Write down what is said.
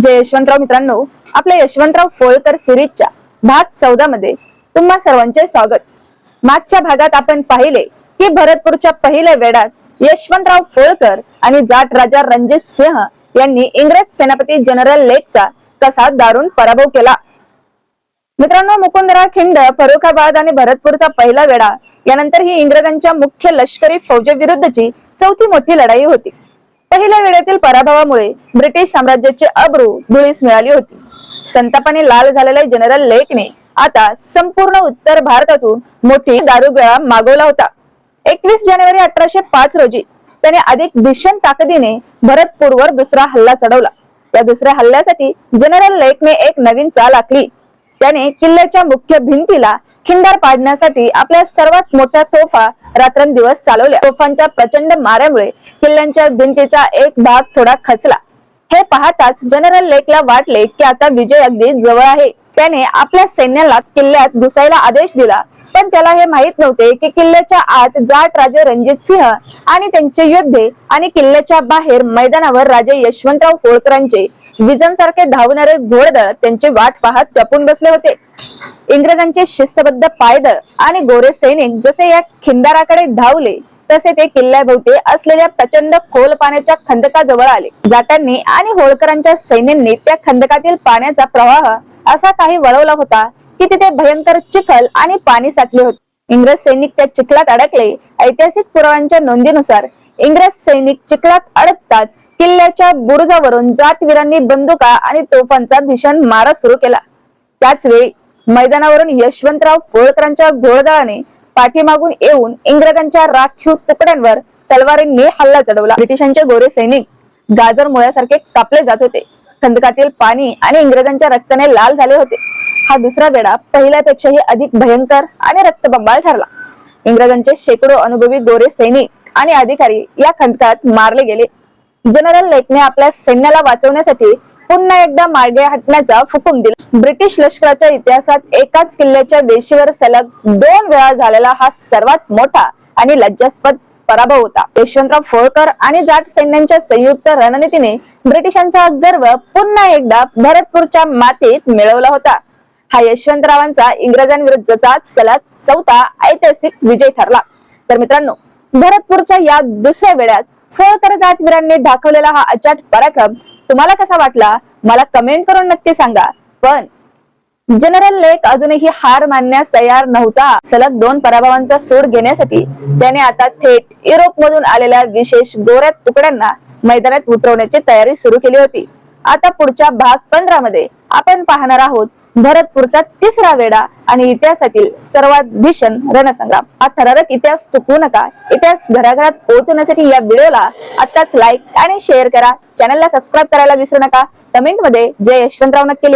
जय यशवंतराव मित्रांनो, आपल्या यशवंतराव फोळकर सिरीजच्या भाग 14 मध्ये तुम्हा सर्वांचे स्वागत। मागच्या भागात आपण पाहिले की भरतपूरच्या पहिल्या वेढ्यात यशवंतराव फोळकर आणि जाट राजा रणजित सिंह यांनी इंग्रज सेनापती जनरल लेकचा कसा दारुण पराभव केला। मित्रांनो, मुकुंदराव खिंड, फरुखाबाद आणि भरतपूरचा पहिला वेढा यानंतर ही इंग्रजांच्या मुख्य लष्करी फौजेविरुद्धची चौथी मोठी लढाई होती। पहिल्या वेळेतील पराभवामुळे ब्रिटिश साम्राज्याची अब्रू धुळीस मिळाली होती। संतापाने लाल झालेल्या जनरल लेकने आता संपूर्ण उत्तर भारतातून मोठी दारुगोळा मागवला होता। 21 जानेवारी 1805 रोजी त्याने अधिक भीषण ताकदीने भरतपूरवर दुसरा हल्ला चढवला। या दुसऱ्या हल्ल्यासाठी जनरल लेकने एक नवीन चाल आखली। त्याने किल्ल्याच्या मुख्य भिंतीला खिंडार पाडण्यासाठी आपल्या सर्वात मोठ्या तोफा रात्रंदिवस चालवल्या। तोफांच्या प्रचंड माऱ्यामुळे किल्ल्यांच्या भिंतीचा एक भाग थोडा खचला। हे पाहताच जनरल लेकला वाटले की आता विजय अगदी जवळ आहे। त्याने आपल्या सैन्याला किल्ल्यात घुसायला आदेश दिला, पण त्याला हे माहित नव्हते की किल्ल्याच्या आत जाट राजे रणजित सिंह आणि त्यांचे योद्धे आणि किल्ल्याच्या बाहेर मैदानावर राजे यशवंतराव होळकरांचे विजांसारखे धावणारे घोडदळ त्यांची वाट पाहत लपून बसले होते। इंग्रजांचे शिस्तबद्ध पायदळ आणि गोरे सैनिक जसे या खिंडाराकडे धावले तसे ते किल्ल्याभोवती असलेल्या प्रचंड खोल पाण्याच्या खंदकाजवळ आले। जाटांनी आणि होळकरांच्या सैन्यांनी त्या खंदकातील पाण्याचा प्रवाह असा काही वळवला होता की तिथे भयंकर चिखल आणि पाणी साचले होते। इंग्रज सैनिक त्या चिखलात अडकले। ऐतिहासिक पुराव्यांच्या नोंदीनुसार इंग्रज सैनिक चिखलात अडकताच किल्ल्याच्या बुरुजावरून जाटवीरांनी बंदुका आणि तोफांचा भीषण मारा सुरू केला। त्याच वेळी मैदानावरून यशवंतराव फोळकरांच्या घोडदळाने पाठीमागून येऊन इंग्रजांच्या राखीव तुकड्यांवर तलवारींनी हल्ला चढवला। ब्रिटिशांचे गोरे सैनिक गाजर मुळ्यासारखे कापले जात होते। खंदकातील पाणी आणि इंग्रजांच्या रक्ताने लाल झाले होते। हा दुसरा वेढा पहिल्यापेक्षाही अधिक भयंकर आणि रक्तबंबाळ ठरला। इंग्रजांचे शेकडो अनुभवी गोरे सैनिक आणि अधिकारी या खंदकात मारले गेले। जनरल लेकने आपल्या सैन्याला वाचवण्यासाठी पुन्हा एकदा मागे हटण्याचा हुकूम दिला। ब्रिटिश लष्कराच्या इतिहासात एकाच किल्ल्याच्या वेशीवर सलग 2 वेळा झालेला हा सर्वात मोठा आणि लज्जास्पद पराभव होता। यशवंतराव फोळकर आणि जाट सैन्यांच्या संयुक्त रणनीतीने ब्रिटिशांचा गर्व पुन्हा एकदा भरतपूरच्या मातीत मिळवला होता। हा यशवंतरावांचा इंग्रजांविरुद्धचा सलग चौथा ऐतिहासिक विजय ठरला। तर मित्रांनो, भरतपूरच्या या दुसऱ्या वेळात फोळकर जाटवीरांनी दाखवलेला हा अचाट पराक्रम तुम्हाला कसा वाटला मला कमेंट करून नक्की सांगा। पण जनरल लेक अजूनही हार मानण्यास तयार नव्हता। सलग 2 पराभवांचा सूड घेण्यासाठी त्याने आता थेट युरोप मधून आलेल्या विशेष गोऱ्या तुकड्यांना मैदानात उतरवण्याची तयारी सुरू केली होती। आता पुढच्या भाग 15 मध्ये आपण पाहणार आहोत भरतपूरचा तिसरा वेढा आणि इतिहासातील सर्वात भीषण रणसंग्राम। हा थरारक इतिहास चुकवू नका। इतिहास घराघरात पोहोचवण्यासाठी या व्हिडिओला आताच लाईक आणि शेअर करा। चॅनलला सबस्क्राईब करायला विसरू नका। कमेंट मध्ये जय यशवंतराव नक्की लिहा।